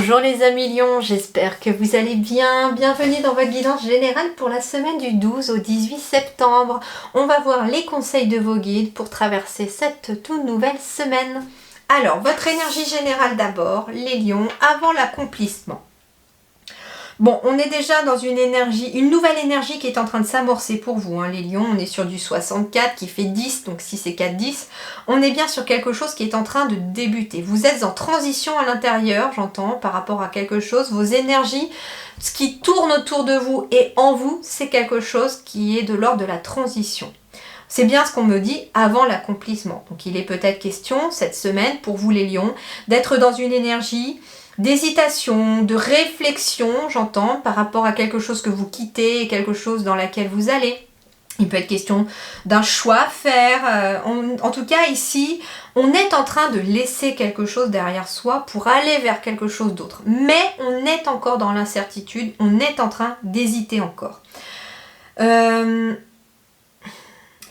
Bonjour les amis lions, j'espère que vous allez bien. Bienvenue dans votre guidance générale pour la semaine du 12 au 18 septembre. On va voir les conseils de vos guides pour traverser cette toute nouvelle semaine. Alors, votre énergie générale d'abord, les lions, avant l'accomplissement. Bon, on est déjà dans une énergie, une nouvelle énergie qui est en train de s'amorcer pour vous, les lions. On est sur du 64 qui fait 10, donc 6 et 4, 10. On est bien sur quelque chose qui est en train de débuter. Vous êtes en transition à l'intérieur, j'entends, par rapport à quelque chose. Vos énergies, ce qui tourne autour de vous et en vous, c'est quelque chose qui est de l'ordre de la transition. C'est bien ce qu'on me dit avant l'accomplissement. Donc il est peut-être question, cette semaine, pour vous les lions, d'être dans une énergie d'hésitation, de réflexion, j'entends, par rapport à quelque chose que vous quittez et quelque chose dans laquelle vous allez. Il peut être question d'un choix à faire. En tout cas, ici, on est en train de laisser quelque chose derrière soi pour aller vers quelque chose d'autre. Mais on est encore dans l'incertitude, on est en train d'hésiter encore.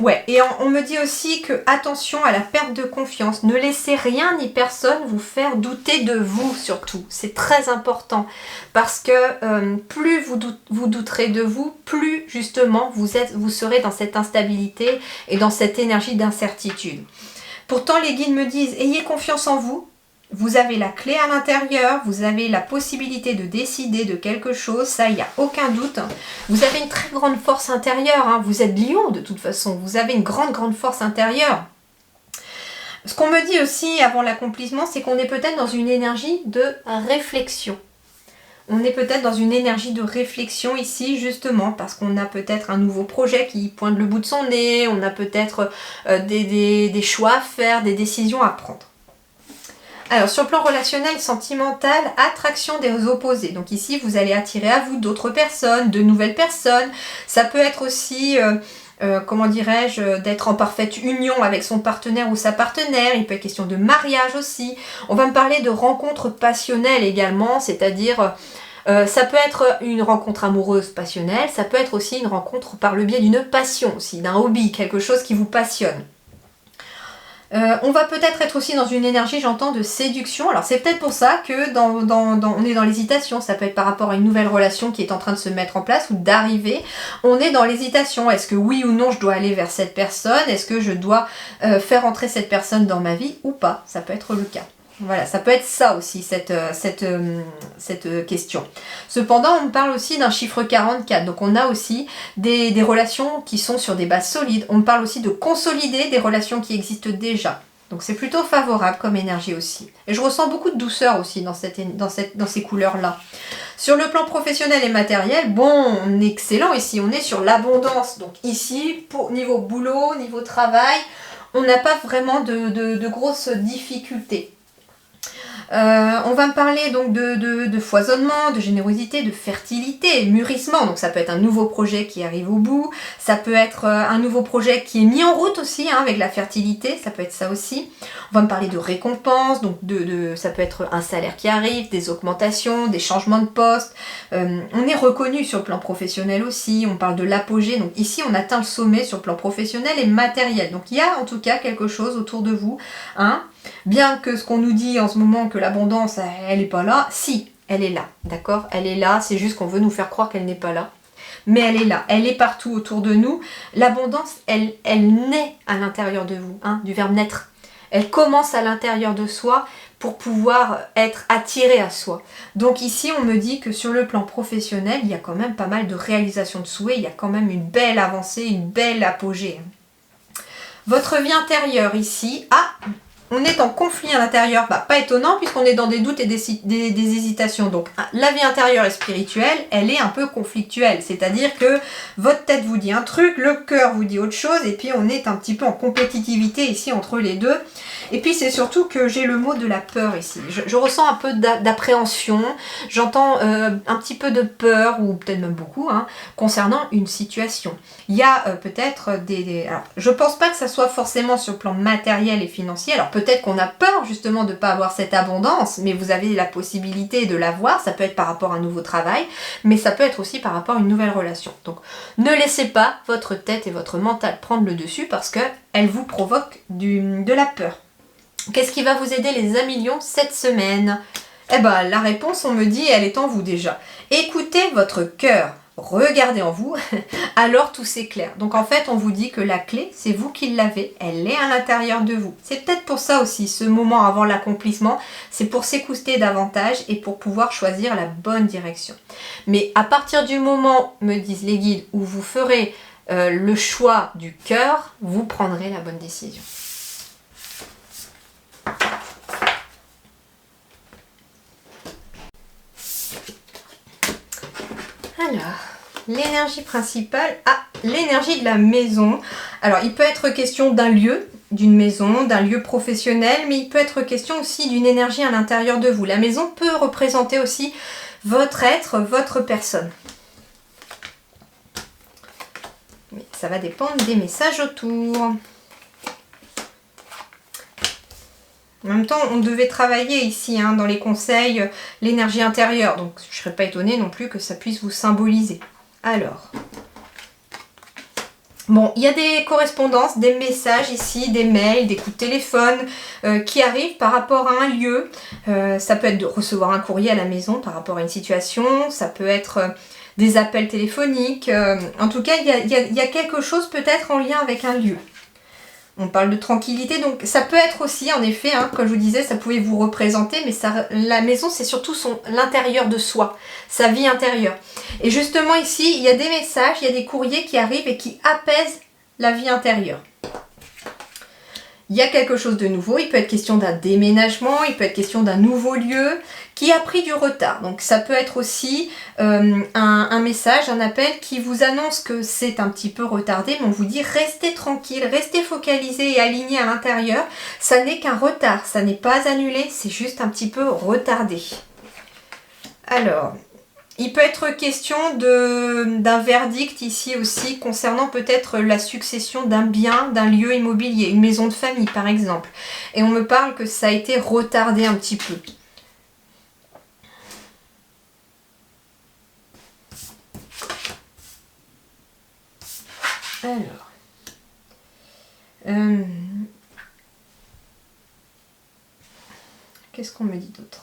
Ouais, et on me dit aussi que attention à la perte de confiance. Ne laissez rien ni personne vous faire douter de vous surtout. C'est très important parce que plus vous douterez de vous, plus justement vous serez dans cette instabilité et dans cette énergie d'incertitude. Pourtant, les guides me disent, ayez confiance en vous. Vous avez la clé à l'intérieur, vous avez la possibilité de décider de quelque chose, ça, il n'y a aucun doute. Vous avez une très grande force intérieure, vous êtes lion de toute façon, vous avez une grande force intérieure. Ce qu'on me dit aussi avant l'accomplissement, c'est qu'on est peut-être dans une énergie de réflexion. On est peut-être dans une énergie de réflexion ici, justement, parce qu'on a peut-être un nouveau projet qui pointe le bout de son nez, on a peut-être des choix à faire, des décisions à prendre. Alors, sur le plan relationnel, sentimental, attraction des opposés. Donc ici, vous allez attirer à vous d'autres personnes, de nouvelles personnes. Ça peut être aussi, comment dirais-je, d'être en parfaite union avec son partenaire ou sa partenaire. Il peut être question de mariage aussi. On va me parler de rencontres passionnelles également, c'est-à-dire... ça peut être une rencontre amoureuse passionnelle, ça peut être aussi une rencontre par le biais d'une passion aussi, d'un hobby, quelque chose qui vous passionne. On va peut-être être aussi dans une énergie, j'entends, de séduction. Alors c'est peut-être pour ça que on est dans l'hésitation. Ça peut être par rapport à une nouvelle relation qui est en train de se mettre en place ou d'arriver. On est dans l'hésitation. Est-ce que oui ou non je dois aller vers cette personne? Est-ce que je dois faire entrer cette personne dans ma vie ou pas? Ça peut être le cas. Voilà, ça peut être ça aussi, cette question. Cependant, on me parle aussi d'un chiffre 44. Donc, on a aussi des relations qui sont sur des bases solides. On me parle aussi de consolider des relations qui existent déjà. Donc, c'est plutôt favorable comme énergie aussi. Et je ressens beaucoup de douceur aussi dans ces couleurs-là. Sur le plan professionnel et matériel, bon, on est excellent ici. On est sur l'abondance. Donc, ici, pour niveau boulot, niveau travail, on n'a pas vraiment de grosses difficultés. On va me parler donc de foisonnement, de générosité, de fertilité, mûrissement. Donc ça peut être un nouveau projet qui arrive au bout. Ça peut être un nouveau projet qui est mis en route aussi avec la fertilité. Ça peut être ça aussi. On va me parler de récompense. Donc ça peut être un salaire qui arrive, des augmentations, des changements de poste. On est reconnu sur le plan professionnel aussi. On parle de l'apogée. Donc ici on atteint le sommet sur le plan professionnel et matériel. Donc il y a en tout cas quelque chose autour de vous. Bien que ce qu'on nous dit en ce moment que l'abondance, elle n'est pas là, si, elle est là, d'accord? Elle est là, c'est juste qu'on veut nous faire croire qu'elle n'est pas là. Mais elle est là, elle est partout autour de nous. L'abondance, elle naît à l'intérieur de vous, du verbe naître. Elle commence à l'intérieur de soi pour pouvoir être attirée à soi. Donc ici, on me dit que sur le plan professionnel, il y a quand même pas mal de réalisations de souhaits, il y a quand même une belle avancée, une belle apogée. Votre vie intérieure ici, on est en conflit à l'intérieur, pas étonnant puisqu'on est dans des doutes et des hésitations. Donc la vie intérieure et spirituelle, elle est un peu conflictuelle. C'est-à-dire que votre tête vous dit un truc, le cœur vous dit autre chose, et puis on est un petit peu en compétitivité ici entre les deux. Et puis c'est surtout que j'ai le mot de la peur ici. Je ressens un peu d'appréhension, j'entends un petit peu de peur, ou peut-être même beaucoup, concernant une situation. Il y a peut-être alors, je pense pas que ça soit forcément sur le plan matériel et financier. Alors peut-être qu'on a peur justement de ne pas avoir cette abondance, mais vous avez la possibilité de l'avoir. Ça peut être par rapport à un nouveau travail, mais ça peut être aussi par rapport à une nouvelle relation. Donc ne laissez pas votre tête et votre mental prendre le dessus parce qu'elle vous provoque de la peur. Qu'est-ce qui va vous aider les amis lions cette semaine? Eh ben, la réponse, on me dit, elle est en vous déjà. Écoutez votre cœur, regardez en vous, alors tout s'éclaire. Donc en fait, on vous dit que la clé, c'est vous qui l'avez, elle est à l'intérieur de vous. C'est peut-être pour ça aussi, ce moment avant l'accomplissement, c'est pour s'écouter davantage et pour pouvoir choisir la bonne direction. Mais à partir du moment, me disent les guides, où vous ferez le choix du cœur, vous prendrez la bonne décision. Alors, l'énergie principale, l'énergie de la maison. Alors, il peut être question d'un lieu, d'une maison, d'un lieu professionnel, mais il peut être question aussi d'une énergie à l'intérieur de vous. La maison peut représenter aussi votre être, votre personne. Mais ça va dépendre des messages autour. En même temps, on devait travailler ici, dans les conseils, l'énergie intérieure. Donc, je ne serais pas étonnée non plus que ça puisse vous symboliser. Alors, bon, il y a des correspondances, des messages ici, des mails, des coups de téléphone qui arrivent par rapport à un lieu. Ça peut être de recevoir un courrier à la maison par rapport à une situation. Ça peut être des appels téléphoniques. En tout cas, il y a quelque chose peut-être en lien avec un lieu. On parle de tranquillité, donc ça peut être aussi, en effet, comme je vous disais, ça pouvait vous représenter, mais la maison, c'est surtout l'intérieur de soi, sa vie intérieure. Et justement ici, il y a des messages, il y a des courriers qui arrivent et qui apaisent la vie intérieure. Il y a quelque chose de nouveau, il peut être question d'un déménagement, il peut être question d'un nouveau lieu qui a pris du retard. Donc ça peut être aussi un message, un appel qui vous annonce que c'est un petit peu retardé, mais on vous dit restez tranquille, restez focalisé et aligné à l'intérieur. Ça n'est qu'un retard, ça n'est pas annulé, c'est juste un petit peu retardé. Alors, il peut être question d'un verdict ici aussi concernant peut-être la succession d'un bien, d'un lieu immobilier, une maison de famille par exemple. Et on me parle que ça a été retardé un petit peu. Alors, qu'est-ce qu'on me dit d'autre ?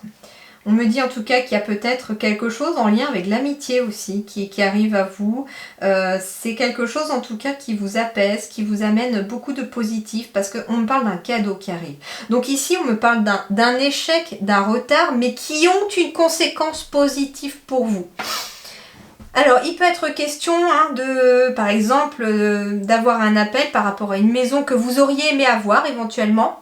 On me dit en tout cas qu'il y a peut-être quelque chose en lien avec l'amitié aussi qui arrive à vous. C'est quelque chose en tout cas qui vous apaise, qui vous amène beaucoup de positif parce qu'on me parle d'un cadeau qui arrive. Donc ici on me parle d'un échec, d'un retard, mais qui ont une conséquence positive pour vous. Alors, il peut être question par exemple, d'avoir un appel par rapport à une maison que vous auriez aimé avoir éventuellement.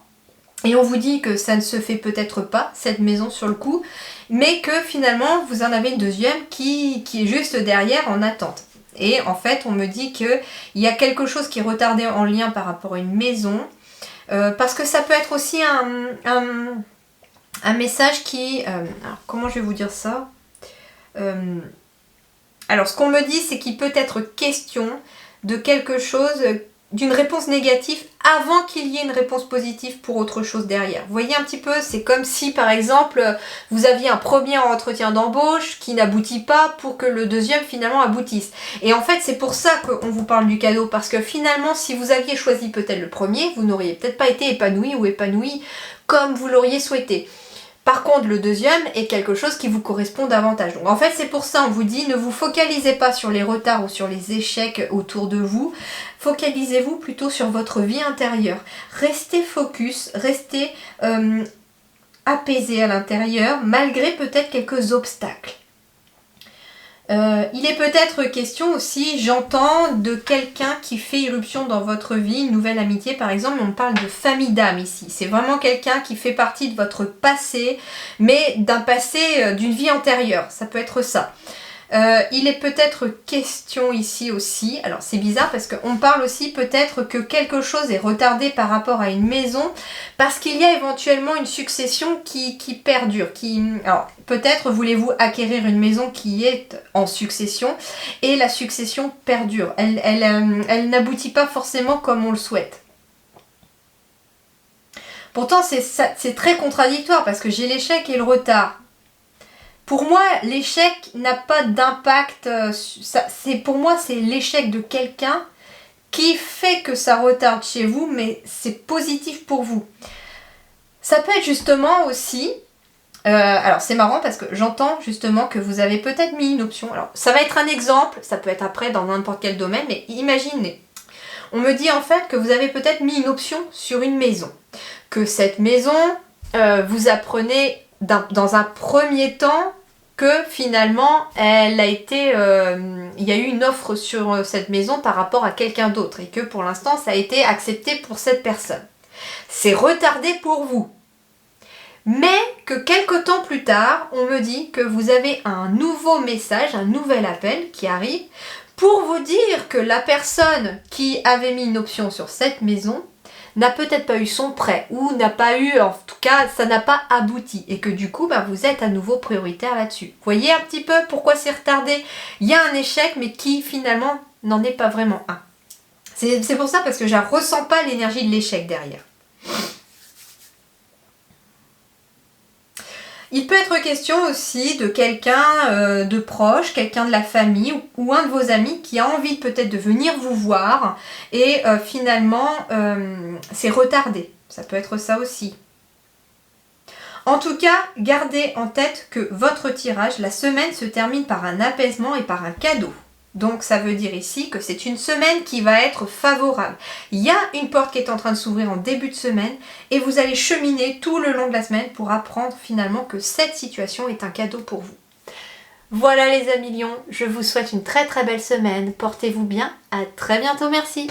Et on vous dit que ça ne se fait peut-être pas, cette maison sur le coup, mais que finalement, vous en avez une deuxième qui est juste derrière en attente. Et en fait, on me dit qu'il y a quelque chose qui est retardé en lien par rapport à une maison, parce que ça peut être aussi un message qui... alors, comment je vais vous dire ça Alors, ce qu'on me dit, c'est qu'il peut être question de quelque chose, d'une réponse négative avant qu'il y ait une réponse positive pour autre chose derrière. Vous voyez un petit peu, c'est comme si, par exemple, vous aviez un premier entretien d'embauche qui n'aboutit pas pour que le deuxième, finalement, aboutisse. Et en fait, c'est pour ça qu'on vous parle du cadeau, parce que finalement, si vous aviez choisi peut-être le premier, vous n'auriez peut-être pas été épanoui ou épanoui comme vous l'auriez souhaité. Par contre, le deuxième est quelque chose qui vous correspond davantage. Donc en fait, c'est pour ça on vous dit, ne vous focalisez pas sur les retards ou sur les échecs autour de vous. Focalisez-vous plutôt sur votre vie intérieure. Restez focus, restez apaisé à l'intérieur, malgré peut-être quelques obstacles. Il est peut-être question aussi, j'entends, de quelqu'un qui fait irruption dans votre vie, une nouvelle amitié par exemple, on parle de famille d'âme ici. C'est vraiment quelqu'un qui fait partie de votre passé, mais d'un passé, d'une vie antérieure, ça peut être ça. Il est peut-être question ici aussi, alors c'est bizarre parce qu'on parle aussi peut-être que quelque chose est retardé par rapport à une maison parce qu'il y a éventuellement une succession qui perdure. Alors peut-être voulez-vous acquérir une maison qui est en succession et la succession perdure. Elle n'aboutit pas forcément comme on le souhaite. Pourtant c'est très contradictoire parce que j'ai l'échec et le retard. Pour moi, l'échec n'a pas d'impact. Pour moi, c'est l'échec de quelqu'un qui fait que ça retarde chez vous, mais c'est positif pour vous. Ça peut être justement aussi Alors c'est marrant parce que j'entends justement que vous avez peut-être mis une option. Alors ça va être un exemple, ça peut être après dans n'importe quel domaine, mais imaginez. On me dit en fait que vous avez peut-être mis une option sur une maison. Que cette maison, vous apprenez dans un premier temps que finalement elle a été, il y a eu une offre sur cette maison par rapport à quelqu'un d'autre et que pour l'instant ça a été accepté pour cette personne. C'est retardé pour vous. Mais que quelque temps plus tard, on me dit que vous avez un nouveau message, un nouvel appel qui arrive pour vous dire que la personne qui avait mis une option sur cette maison n'a peut-être pas eu son prêt ou n'a pas eu, en tout cas, ça n'a pas abouti et que du coup, vous êtes à nouveau prioritaire là-dessus. Vous voyez un petit peu pourquoi c'est retardé? Il y a un échec, mais qui finalement n'en est pas vraiment un. C'est pour ça parce que je ne ressens pas l'énergie de l'échec derrière. Il peut être question aussi de quelqu'un de proche, quelqu'un de la famille ou un de vos amis qui a envie peut-être de venir vous voir et finalement c'est retardé. Ça peut être ça aussi. En tout cas, gardez en tête que votre tirage, la semaine se termine par un apaisement et par un cadeau. Donc ça veut dire ici que c'est une semaine qui va être favorable. Il y a une porte qui est en train de s'ouvrir en début de semaine et vous allez cheminer tout le long de la semaine pour apprendre finalement que cette situation est un cadeau pour vous. Voilà les amis lions, je vous souhaite une très très belle semaine. Portez-vous bien, à très bientôt, merci.